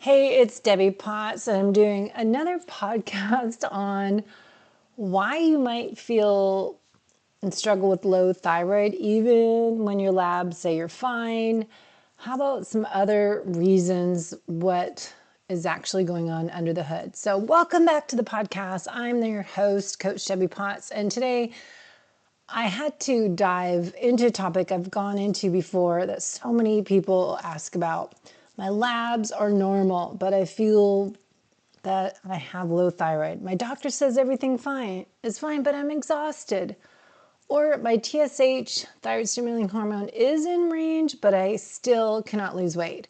Hey, it's Debbie Potts, and I'm doing another podcast on why you might feel and struggle with low thyroid even when your labs say you're fine. How about some other reasons what is actually going on under the hood? So welcome back to the podcast. I'm your host, Coach Debbie Potts, and today I had to dive into a topic I've gone into before that so many people ask about. My labs are normal, but I feel that I have low thyroid. My doctor says everything is fine, but I'm exhausted. Or my TSH, thyroid stimulating hormone, is in range, but I still cannot lose weight.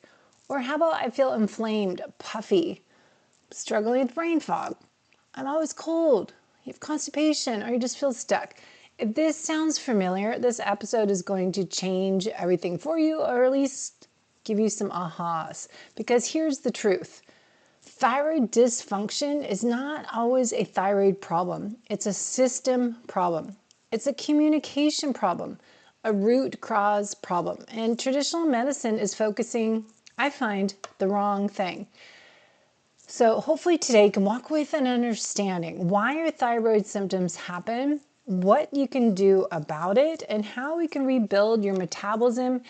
Or how about I feel inflamed, puffy, struggling with brain fog. I'm always cold. You have constipation, or you just feel stuck. If this sounds familiar, this episode is going to change everything for you, or at least give you some ahas. Because here's the truth. Thyroid dysfunction is not always a thyroid problem. It's a system problem. It's a communication problem, a root cause problem. And traditional medicine is focusing, I find, the wrong thing. So hopefully today you can walk away with an understanding why your thyroid symptoms happen, what you can do about it, and how we can rebuild your metabolism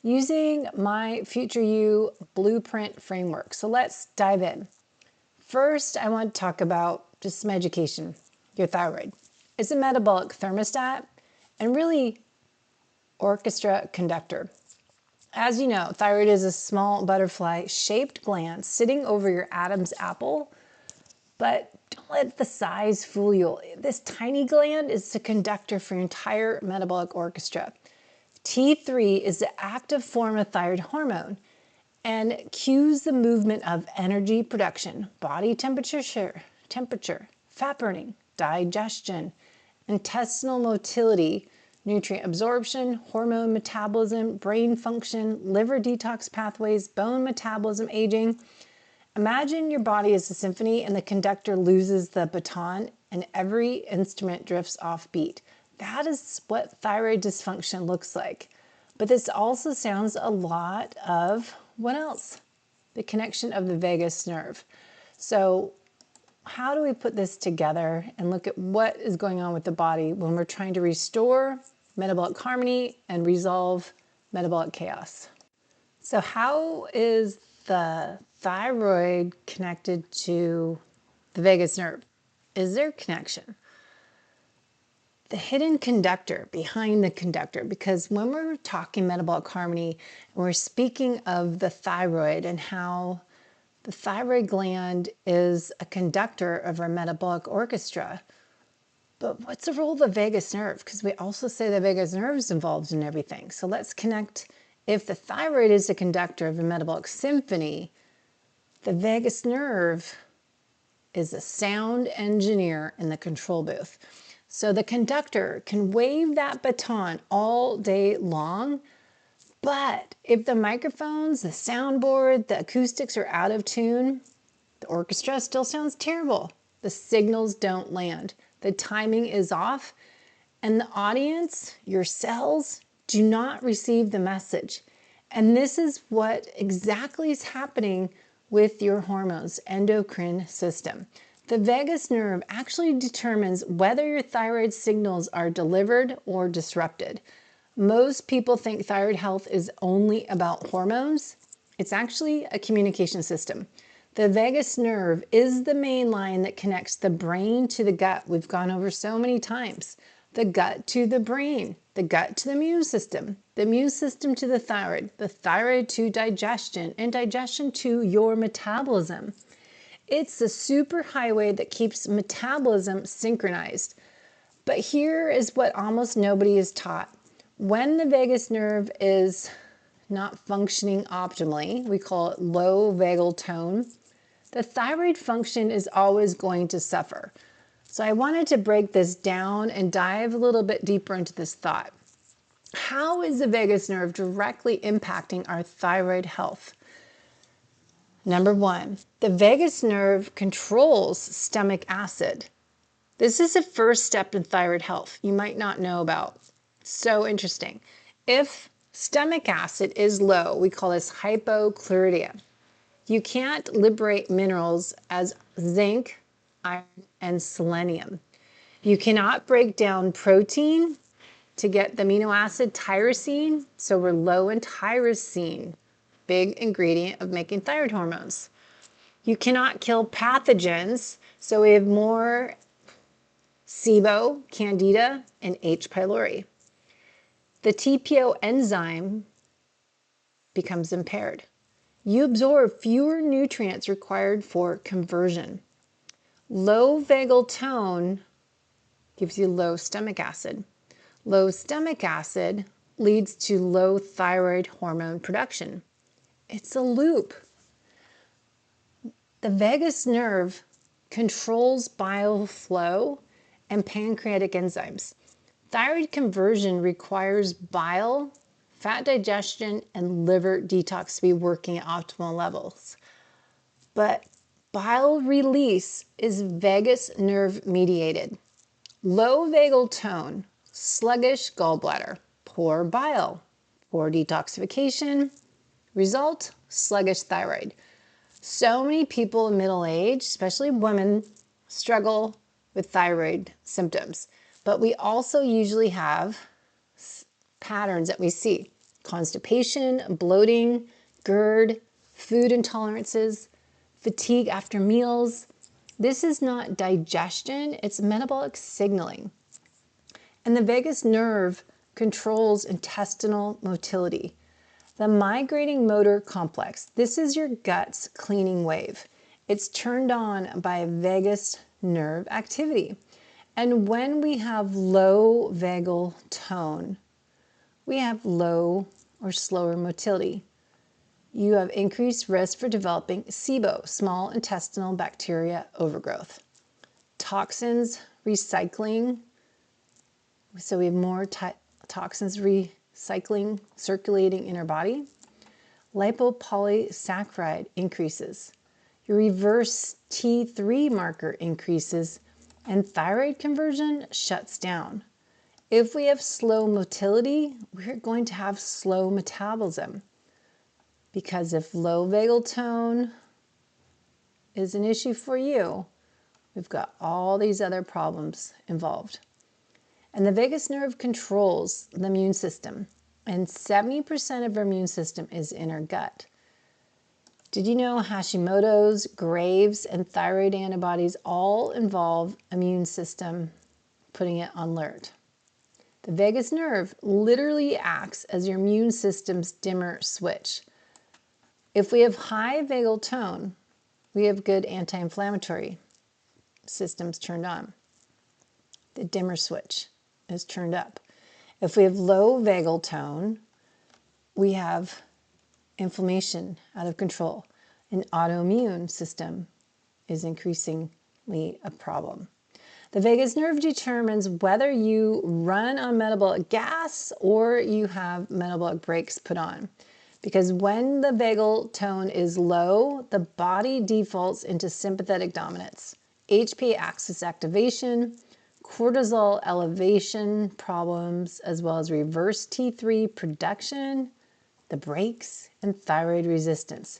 using my Future You blueprint framework. So let's dive in. First, I want to talk about just some education. Your thyroid is a metabolic thermostat and really orchestra conductor. As you know, thyroid is a small butterfly-shaped gland sitting over your Adam's apple, but don't let the size fool you. This tiny gland is the conductor for your entire metabolic orchestra. T3 is the active form of thyroid hormone and cues the movement of energy production, body temperature, fat burning, digestion, intestinal motility, nutrient absorption, hormone metabolism, brain function, liver detox pathways, bone metabolism, aging. Imagine your body is a symphony and the conductor loses the baton and every instrument drifts off beat. That is what thyroid dysfunction looks like. But this also sounds a lot of what else? The connection of the vagus nerve. So how do we put this together and look at what is going on with the body when we're trying to restore metabolic harmony and resolve metabolic chaos? So how is the thyroid connected to the vagus nerve? Is there a connection? The hidden conductor behind the conductor, because when we're talking metabolic harmony, and we're speaking of the thyroid and how the thyroid gland is a conductor of our metabolic orchestra. But what's the role of the vagus nerve? Because we also say the vagus nerve is involved in everything. So let's connect. If the thyroid is the conductor of a metabolic symphony, the vagus nerve is a sound engineer in the control booth. So the conductor can wave that baton all day long, but if the microphones, the soundboard, the acoustics are out of tune, the orchestra still sounds terrible. The signals don't land. The timing is off, and the audience, your cells, do not receive the message. And this is what exactly is happening with your hormones, endocrine system. The vagus nerve actually determines whether your thyroid signals are delivered or disrupted. Most people think thyroid health is only about hormones. It's actually a communication system. The vagus nerve is the main line that connects the brain to the gut. We've gone over so many times. The gut to the brain, the gut to the immune system to the thyroid to digestion, and digestion to your metabolism. It's the superhighway that keeps metabolism synchronized. But here is what almost nobody is taught. When the vagus nerve is not functioning optimally, we call it low vagal tone, the thyroid function is always going to suffer. So I wanted to break this down and dive a little bit deeper into this thought. How is the vagus nerve directly impacting our thyroid health? Number one, the vagus nerve controls stomach acid. This is the first step in thyroid health you might not know about. So interesting. If stomach acid is low, we call this hypochlorhydria. You can't liberate minerals as zinc, iron, and selenium. You cannot break down protein to get the amino acid tyrosine, so we're low in tyrosine, big ingredient of making thyroid hormones. You cannot kill pathogens, so we have more SIBO, Candida, and H. pylori. The TPO enzyme becomes impaired. You absorb fewer nutrients required for conversion. Low vagal tone gives you low stomach acid. Low stomach acid leads to low thyroid hormone production. It's a loop. The vagus nerve controls bile flow and pancreatic enzymes. Thyroid conversion requires bile, fat digestion, and liver detox to be working at optimal levels. But bile release is vagus nerve mediated. Low vagal tone, sluggish gallbladder, poor bile, poor detoxification, result, sluggish thyroid. So many people in middle age, especially women, struggle with thyroid symptoms. But we also usually have patterns that we see: constipation, bloating, GERD, food intolerances, fatigue after meals. This is not digestion, it's metabolic signaling. And the vagus nerve controls intestinal motility. The migrating motor complex, this is your gut's cleaning wave. It's turned on by vagus nerve activity. And when we have low vagal tone, we have low or slower motility. You have increased risk for developing SIBO, small intestinal bacteria overgrowth. Toxins recycling, so we have more toxins recycling, circulating in our body. Lipopolysaccharide increases. Your reverse T3 marker increases, and thyroid conversion shuts down. If we have slow motility, we're going to have slow metabolism. Because if low vagal tone is an issue for you, we've got all these other problems involved. And the vagus nerve controls the immune system, and 70% of our immune system is in our gut. Did you know Hashimoto's, Graves', and thyroid antibodies all involve immune system putting it on alert? The vagus nerve literally acts as your immune system's dimmer switch. If we have high vagal tone, we have good anti-inflammatory systems turned on. The dimmer switch is turned up. If we have low vagal tone, we have inflammation out of control. An autoimmune system is increasingly a problem. The vagus nerve determines whether you run on metabolic gas or you have metabolic brakes put on. Because when the vagal tone is low, the body defaults into sympathetic dominance, HPA axis activation, cortisol elevation problems, as well as reverse T3 production, the brakes, and thyroid resistance.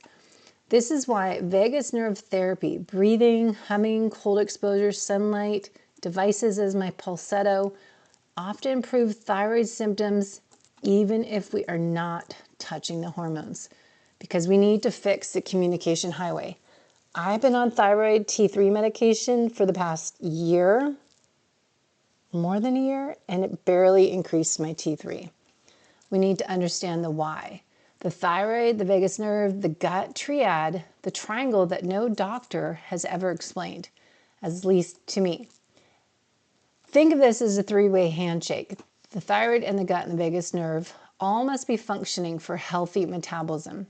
This is why vagus nerve therapy, breathing, humming, cold exposure, sunlight, devices as my Pulsetto, often improve thyroid symptoms even if we are not touching the hormones, because we need to fix the communication highway. I've been on thyroid T3 medication for the past year, more than a year, and it barely increased my T3. We need to understand the why. The thyroid, the vagus nerve, the gut triad, the triangle that no doctor has ever explained, at least to me. Think of this as a three-way handshake. The thyroid and the gut and the vagus nerve all must be functioning for healthy metabolism.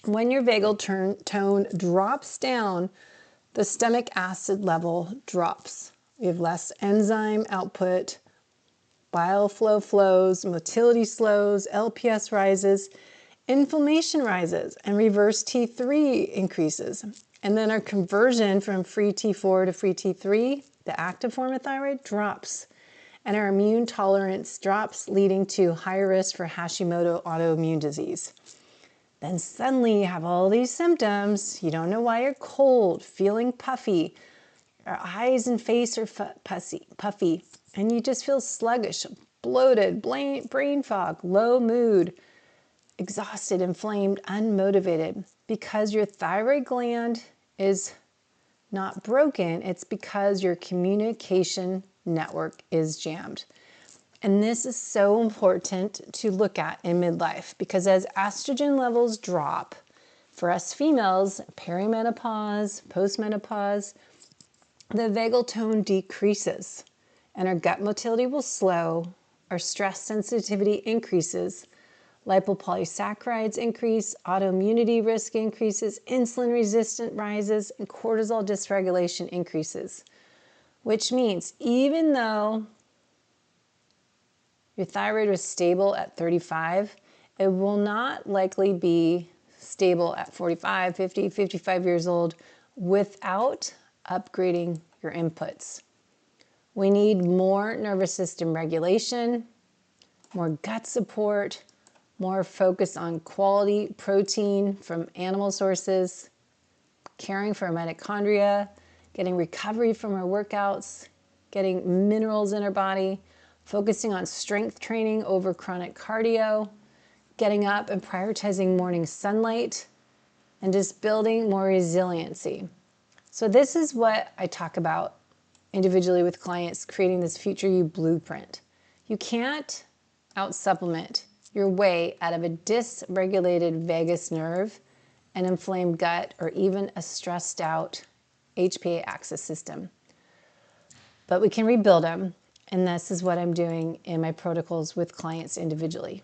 When your vagal tone drops down, the stomach acid level drops. We have less enzyme output, bile flow flows, motility slows, LPS rises, inflammation rises, and reverse T3 increases. And then our conversion from free T4 to free T3, the active form of thyroid, drops. And our immune tolerance drops, leading to higher risk for Hashimoto autoimmune disease. Then suddenly you have all these symptoms. You don't know why you're cold, feeling puffy. Your eyes and face are puffy, and you just feel sluggish, bloated, brain fog, low mood, exhausted, inflamed, unmotivated. Because your thyroid gland is not broken, it's because your communication network is jammed. And this is so important to look at in midlife, because as estrogen levels drop, for us females, perimenopause, postmenopause, the vagal tone decreases and our gut motility will slow, our stress sensitivity increases, lipopolysaccharides increase, autoimmunity risk increases, insulin resistance rises, and cortisol dysregulation increases. Which means even though your thyroid was stable at 35, it will not likely be stable at 45, 50, 55 years old without upgrading your inputs. We need more nervous system regulation, more gut support, more focus on quality protein from animal sources, caring for our mitochondria, getting recovery from our workouts, getting minerals in our body, focusing on strength training over chronic cardio, getting up and prioritizing morning sunlight, and just building more resiliency. So this is what I talk about individually with clients, creating this future you blueprint. You can't out-supplement your way out of a dysregulated vagus nerve, an inflamed gut, or even a stressed out HPA axis system. But we can rebuild them, and this is what I'm doing in my protocols with clients individually.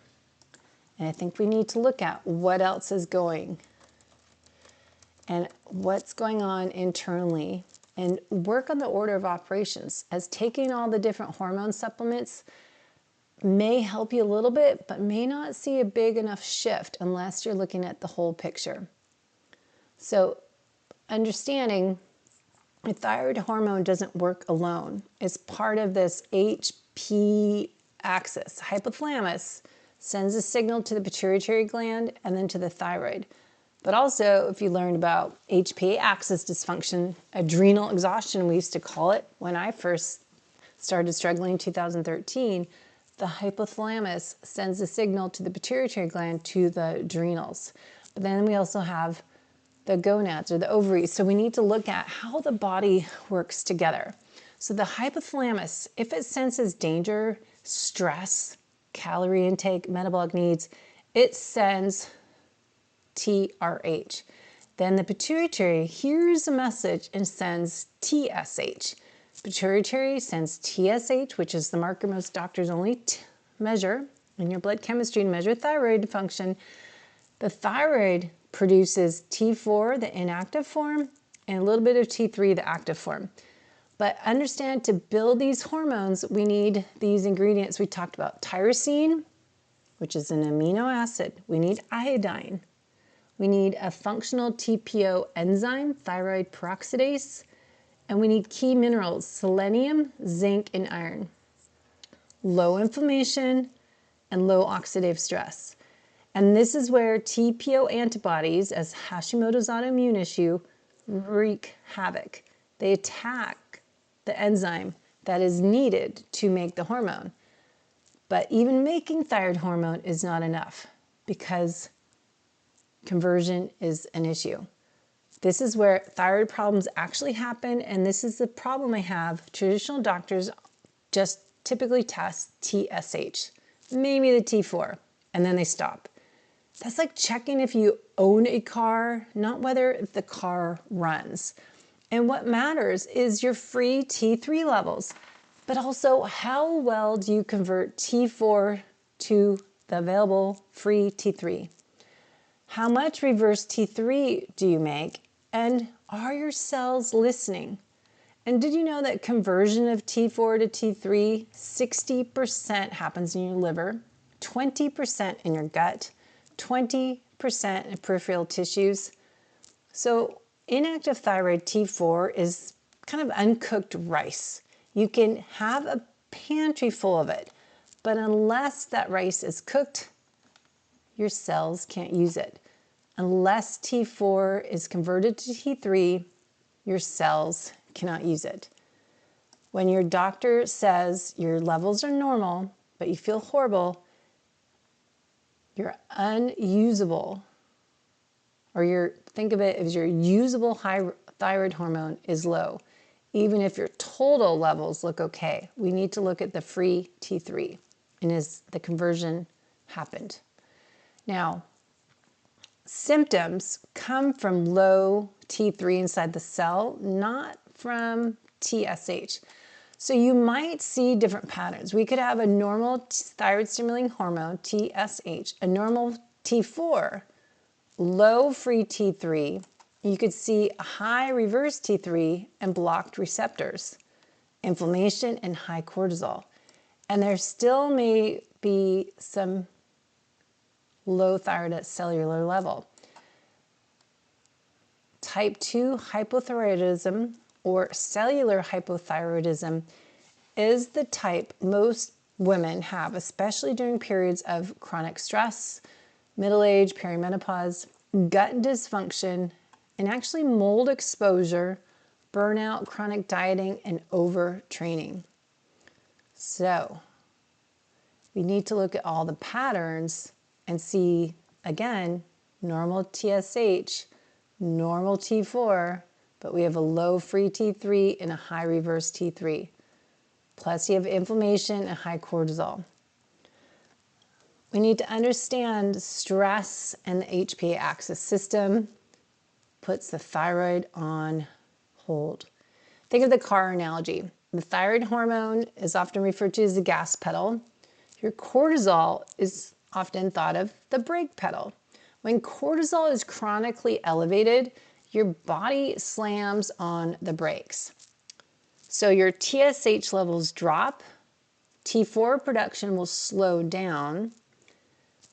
And I think we need to look at what else is going and what's going on internally and work on the order of operations, as taking all the different hormone supplements may help you a little bit, but may not see a big enough shift unless you're looking at the whole picture. So understanding the thyroid hormone doesn't work alone. It's part of this HP axis. Hypothalamus sends a signal to the pituitary gland and then to the thyroid. But also, if you learned about HPA axis dysfunction, adrenal exhaustion, we used to call it when I first started struggling in 2013, the hypothalamus sends a signal to the pituitary gland to the adrenals. But then we also have the gonads or the ovaries. So we need to look at how the body works together. So the hypothalamus, if it senses danger, stress, calorie intake, metabolic needs, it sends TRH. Then the pituitary hears a message and sends TSH. Pituitary sends TSH, which is the marker most doctors only measure in your blood chemistry to measure thyroid function. The thyroid produces T4, the inactive form, and a little bit of T3, the active form. But understand, to build these hormones, we need these ingredients we talked about. Tyrosine, which is an amino acid. We need iodine. We need a functional TPO enzyme, thyroid peroxidase. And we need key minerals, selenium, zinc, and iron. Low inflammation and low oxidative stress. And this is where TPO antibodies, as Hashimoto's autoimmune issue, wreak havoc. They attack the enzyme that is needed to make the hormone. But even making thyroid hormone is not enough, because conversion is an issue. This is where thyroid problems actually happen, and this is the problem I have. Traditional doctors just typically test TSH, maybe the T4, and then they stop. That's like checking if you own a car, not whether the car runs. And what matters is your free T3 levels, but also how well do you convert T4 to the available free T3? How much reverse T3 do you make? And are your cells listening? And did you know that conversion of T4 to T3, 60% happens in your liver, 20% in your gut, 20% in peripheral tissues? So inactive thyroid T4 is kind of uncooked rice. You can have a pantry full of it, but unless that rice is cooked, your cells can't use it. Unless T4 is converted to T3, your cells cannot use it. When your doctor says your levels are normal, but you feel horrible, you're unusable, or think of it as your usable high thyroid hormone is low. Even if your total levels look okay, we need to look at the free T3 and is the conversion happened. Now, symptoms come from low T3 inside the cell, not from TSH. So you might see different patterns. We could have a normal thyroid stimulating hormone, TSH, a normal T4, low free T3. You could see a high reverse T3 and blocked receptors, inflammation, and high cortisol. And there still may be some low thyroid at cellular level. Type 2 hypothyroidism or cellular hypothyroidism is the type most women have, especially during periods of chronic stress, middle age, perimenopause, gut dysfunction, and actually mold exposure, burnout, chronic dieting, and overtraining. So we need to look at all the patterns and see, again, normal TSH, normal T4, but we have a low free T3 and a high reverse T3. Plus you have inflammation and high cortisol. We need to understand stress and the HPA axis system puts the thyroid on hold. Think of the car analogy. The thyroid hormone is often referred to as the gas pedal. Your cortisol is often thought of the brake pedal. When cortisol is chronically elevated, your body slams on the brakes. So your TSH levels drop, T4 production will slow down,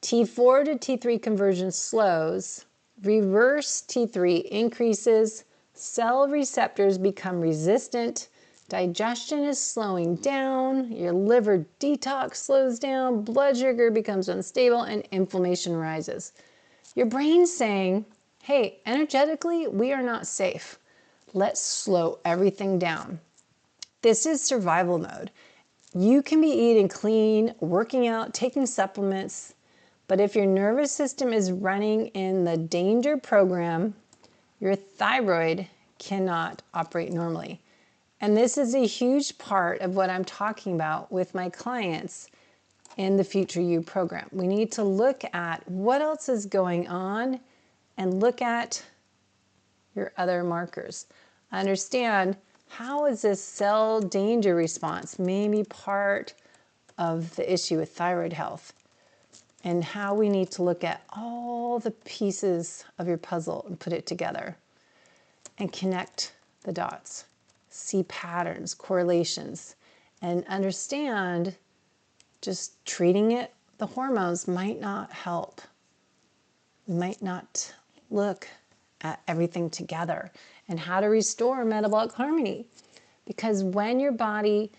T4 to T3 conversion slows, reverse T3 increases, cell receptors become resistant, digestion is slowing down, your liver detox slows down, blood sugar becomes unstable, and inflammation rises. Your brain's saying, hey, energetically, we are not safe. Let's slow everything down. This is survival mode. You can be eating clean, working out, taking supplements, but if your nervous system is running in the danger program, your thyroid cannot operate normally. And this is a huge part of what I'm talking about with my clients in the Future You program. We need to look at what else is going on and look at your other markers. Understand how is this cell danger response maybe part of the issue with thyroid health, and how we need to look at all the pieces of your puzzle and put it together and connect the dots, see patterns, correlations, and understand just treating it, the hormones might not help, might not look at everything together and how to restore metabolic harmony. Because when your body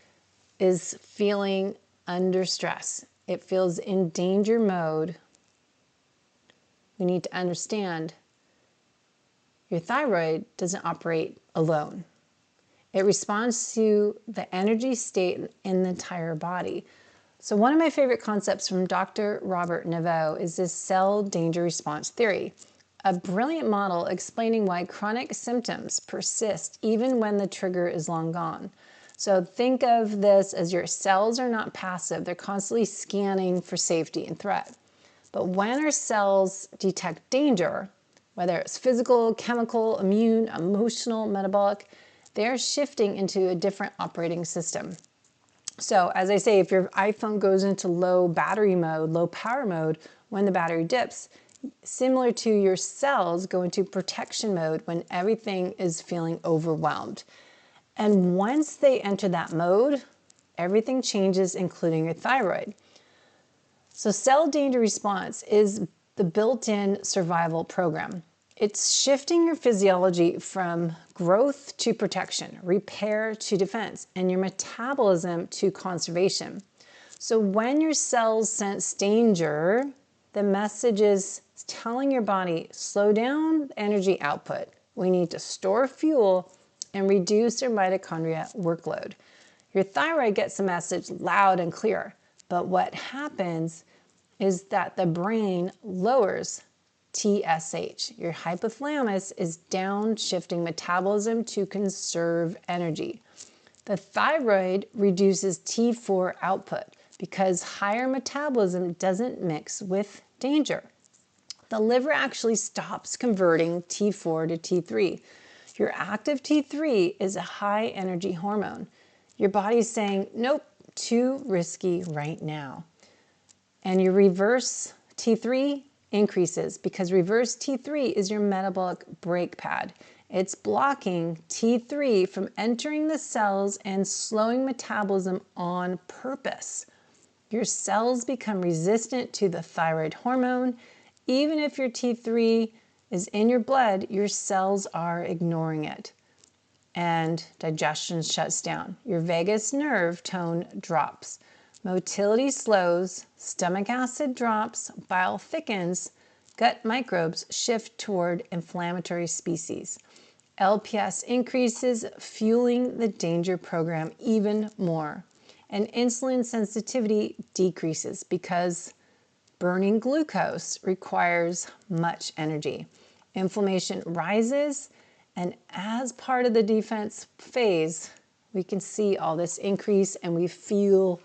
is feeling under stress, it feels in danger mode, we need to understand your thyroid doesn't operate alone. It responds to the energy state in the entire body. So one of my favorite concepts from Dr. Robert Naveau is this cell danger response theory, a brilliant model explaining why chronic symptoms persist even when the trigger is long gone. So think of this as your cells are not passive. They're constantly scanning for safety and threat. But when our cells detect danger, whether it's physical, chemical, immune, emotional, metabolic, they're shifting into a different operating system. So as I say, if your iPhone goes into low battery mode, low power mode, when the battery dips, similar to your cells go into protection mode when everything is feeling overwhelmed. And once they enter that mode, everything changes, including your thyroid. So cell danger response is the built-in survival program. It's shifting your physiology from growth to protection, repair to defense, and your metabolism to conservation. So when your cells sense danger, the message is It's telling your body, slow down energy output. We need to store fuel and reduce your mitochondria workload. Your thyroid gets the message loud and clear, but what happens is that the brain lowers TSH. Your hypothalamus is downshifting metabolism to conserve energy. The thyroid reduces T4 output because higher metabolism doesn't mix with danger. The liver actually stops converting T4 to T3. Your active T3 is a high energy hormone. Your body's saying, nope, too risky right now. And your reverse T3 increases because reverse T3 is your metabolic brake pad. It's blocking T3 from entering the cells and slowing metabolism on purpose. Your cells become resistant to the thyroid hormone. Even if your T3 is in your blood, your cells are ignoring it. And digestion shuts down. Your vagus nerve tone drops. Motility slows, stomach acid drops, bile thickens, gut microbes shift toward inflammatory species. LPS increases, fueling the danger program even more. And insulin sensitivity decreases because burning glucose requires much energy. Inflammation rises, and as part of the defense phase, we can see all this increase and we feel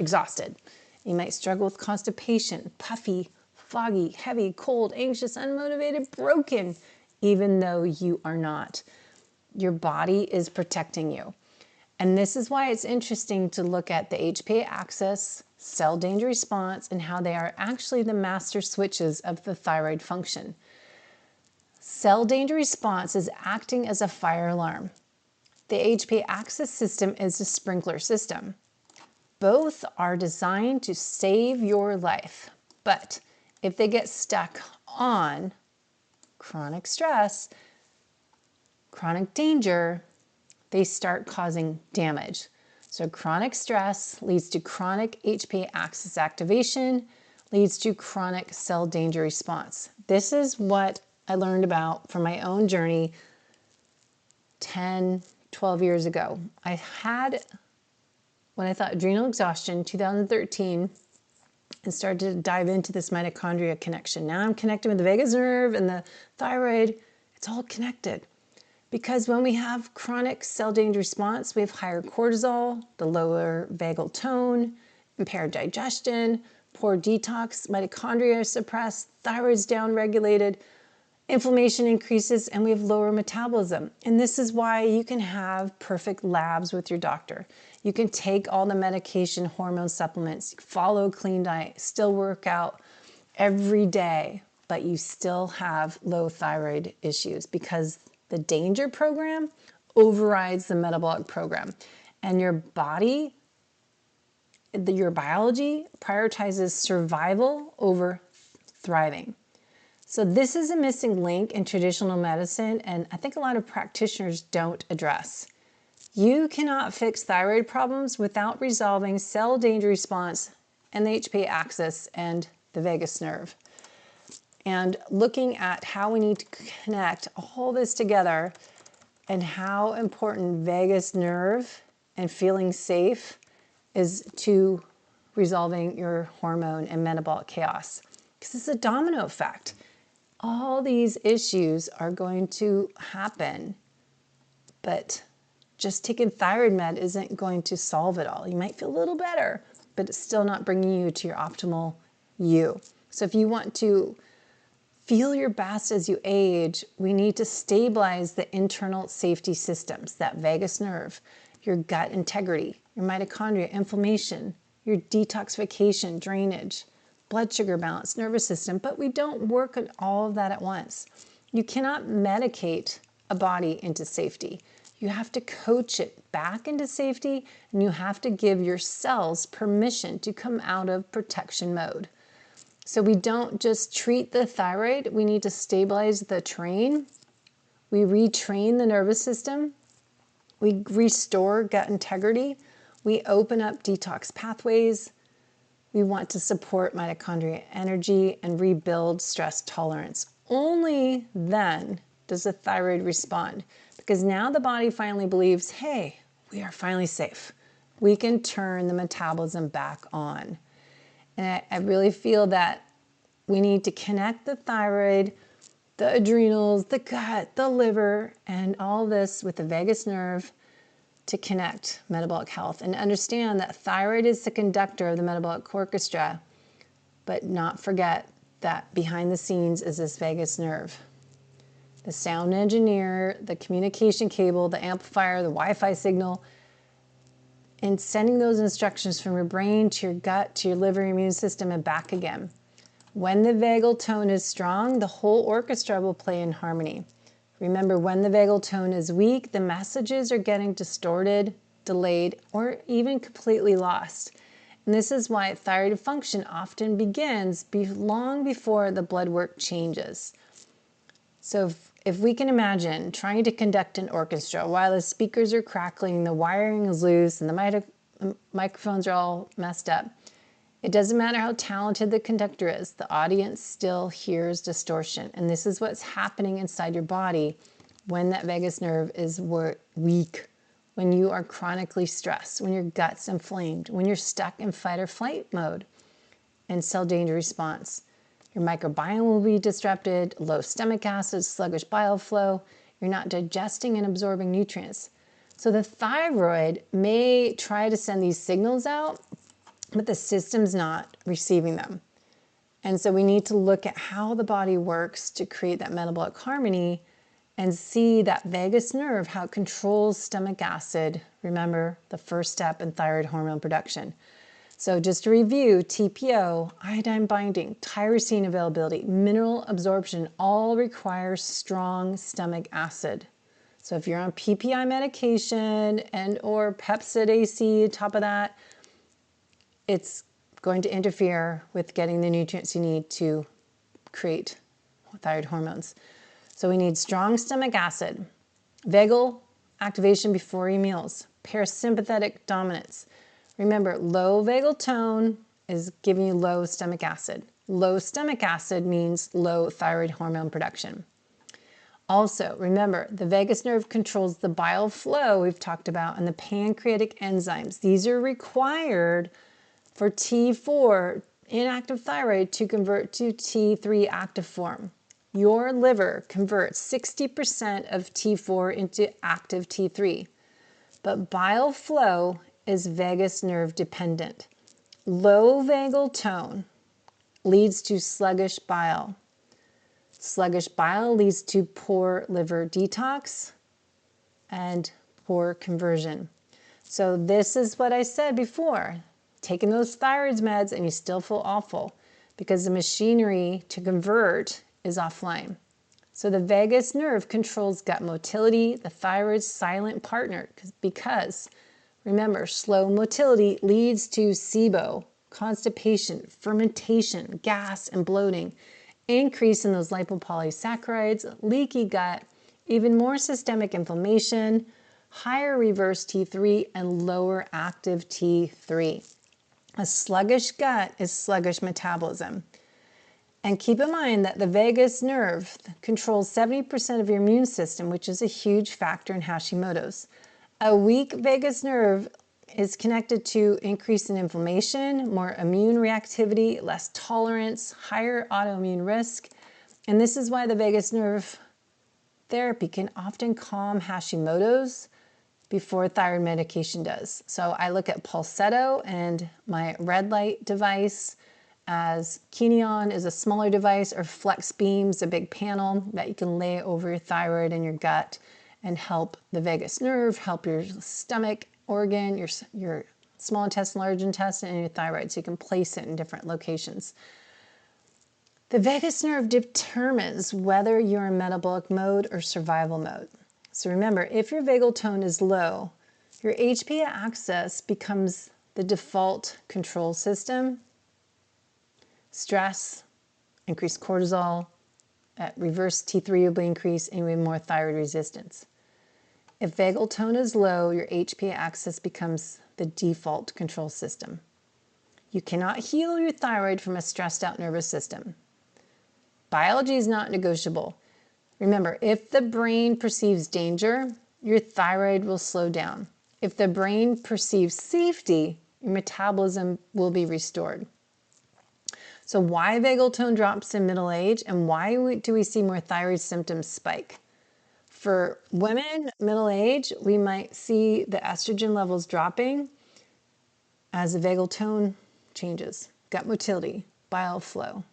exhausted. You might struggle with constipation, puffy, foggy, heavy, cold, anxious, unmotivated, broken, even though you are not. Your body is protecting you. And this is why it's interesting to look at the HPA axis, cell danger response, and how they are actually the master switches of the thyroid function. Cell danger response is acting as a fire alarm. The HPA axis system is a sprinkler system. Both are designed to save your life, but if they get stuck on chronic stress, chronic danger, they start causing damage. So chronic stress leads to chronic HPA axis activation, leads to chronic cell danger response. This is what I learned about from my own journey 10, 12 years ago. I had, when I thought adrenal exhaustion, 2013, and started to dive into this mitochondria connection. Now I'm connected with the vagus nerve and the thyroid. It's all connected. Because when we have chronic cell danger response, we have higher cortisol, the lower vagal tone, impaired digestion, poor detox, mitochondria are suppressed, thyroid's downregulated, inflammation increases, and we have lower metabolism. And this is why you can have perfect labs with your doctor. You can take all the medication, hormone supplements, follow a clean diet, still work out every day, but you still have low thyroid issues because the danger program overrides the metabolic program. And your body, your biology prioritizes survival over thriving. So this is a missing link in traditional medicine, and I think a lot of practitioners don't address. You cannot fix thyroid problems without resolving cell danger response and the HPA axis and the vagus nerve. And looking at how we need to connect all this together and how important vagus nerve and feeling safe is to resolving your hormone and metabolic chaos. Because it's a domino effect. All these issues are going to happen, but just taking thyroid med isn't going to solve it all. You might feel a little better, but it's still not bringing you to your optimal you. So if you want to feel your best as you age, we need to stabilize the internal safety systems, that vagus nerve, your gut integrity, your mitochondria, inflammation, your detoxification, drainage, blood sugar balance, nervous system, but we don't work on all of that at once. You cannot medicate a body into safety. You have to coach it back into safety, and you have to give your cells permission to come out of protection mode. So we don't just treat the thyroid, we need to stabilize the train. We retrain the nervous system. We restore gut integrity. We open up detox pathways. We want to support mitochondrial energy and rebuild stress tolerance. Only then does the thyroid respond, because now the body finally believes, hey, we are finally safe. We can turn the metabolism back on. And I really feel that we need to connect the thyroid, the adrenals, the gut, the liver, and all this with the vagus nerve to connect metabolic health and understand that thyroid is the conductor of the metabolic orchestra, but not forget that behind the scenes is this vagus nerve. The sound engineer, the communication cable, the amplifier, the Wi-Fi signal, and sending those instructions from your brain to your gut, to your liver, immune system, and back again. When the vagal tone is strong, the whole orchestra will play in harmony. Remember, when the vagal tone is weak, the messages are getting distorted, delayed, or even completely lost. And this is why thyroid function often begins long before the blood work changes. So if we can imagine trying to conduct an orchestra while the speakers are crackling, the wiring is loose, and the microphones are all messed up, it doesn't matter how talented the conductor is, the audience still hears distortion. And this is what's happening inside your body when that vagus nerve is weak, when you are chronically stressed, when your gut's inflamed, when you're stuck in fight or flight mode and cell danger response. Your microbiome will be disrupted, low stomach acid, sluggish bile flow. You're not digesting and absorbing nutrients. So the thyroid may try to send these signals out, but the system's not receiving them. And so we need to look at how the body works to create that metabolic harmony and see that vagus nerve, how it controls stomach acid. Remember, the first step in thyroid hormone production. So just to review, TPO, iodine binding, tyrosine availability, mineral absorption, all require strong stomach acid. So if you're on PPI medication and or Pepcid AC on top of that, it's going to interfere with getting the nutrients you need to create thyroid hormones. So we need strong stomach acid, vagal activation before your meals, parasympathetic dominance. Remember, low vagal tone is giving you low stomach acid. Low stomach acid means low thyroid hormone production. Also, remember, the vagus nerve controls the bile flow we've talked about and the pancreatic enzymes. These are required for T4 inactive thyroid to convert to T3 active form. Your liver converts 60% of T4 into active T3, but bile flow is vagus nerve dependent. Low vagal tone leads to sluggish bile. Sluggish bile leads to poor liver detox and poor conversion. So this is what I said before. Taking those thyroid meds and you still feel awful because the machinery to convert is offline. So the vagus nerve controls gut motility, the thyroid's silent partner, because remember, slow motility leads to SIBO, constipation, fermentation, gas and bloating, increase in those lipopolysaccharides, leaky gut, even more systemic inflammation, higher reverse T3 and lower active T3. A sluggish gut is sluggish metabolism. And keep in mind that the vagus nerve controls 70% of your immune system, which is a huge factor in Hashimoto's. A weak vagus nerve is connected to increase in inflammation, more immune reactivity, less tolerance, higher autoimmune risk. And this is why the vagus nerve therapy can often calm Hashimoto's before thyroid medication does. So I look at Pulsetto and my red light device as Kineon is a smaller device, or Flex Beam's a big panel that you can lay over your thyroid and your gut and help the vagus nerve, help your stomach organ, your small intestine, large intestine, and your thyroid, so you can place it in different locations. The vagus nerve determines whether you're in metabolic mode or survival mode. So remember, if your vagal tone is low, your HPA axis becomes the default control system. Stress, increased cortisol, reverse T3 will be increased, and even more thyroid resistance. If vagal tone is low, your HPA axis becomes the default control system. You cannot heal your thyroid from a stressed out nervous system. Biology is not negotiable. Remember, if the brain perceives danger, your thyroid will slow down. If the brain perceives safety, your metabolism will be restored. So why vagal tone drops in middle age, and why do we see more thyroid symptoms spike? For women, middle age, we might see the estrogen levels dropping as the vagal tone changes, gut motility, bile flow,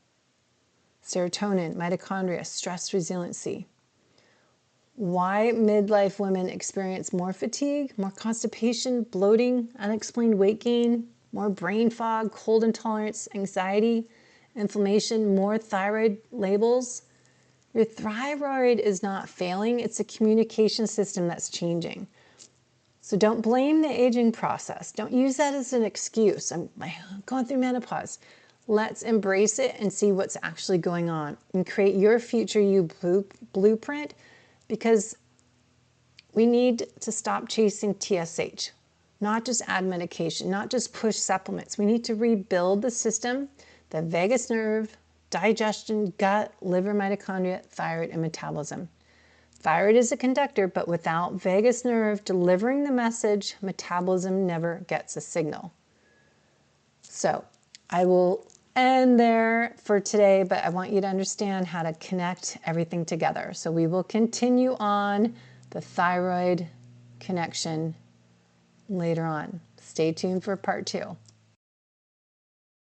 serotonin, mitochondria, stress resiliency. Why midlife women experience more fatigue, more constipation, bloating, unexplained weight gain, more brain fog, cold intolerance, anxiety, inflammation, more thyroid labels. Your thyroid is not failing, it's a communication system that's changing. So don't blame the aging process. Don't use that as an excuse. I'm going through menopause. Let's embrace it and see what's actually going on and create your future you blueprint, because we need to stop chasing TSH, not just add medication, not just push supplements. We need to rebuild the system, the vagus nerve, digestion, gut, liver, mitochondria, thyroid, and metabolism. Thyroid is a conductor, but without vagus nerve delivering the message, metabolism never gets a signal. So I will end there for today, but I want you to understand how to connect everything together. So we will continue on the thyroid connection later on. Stay tuned for part 2.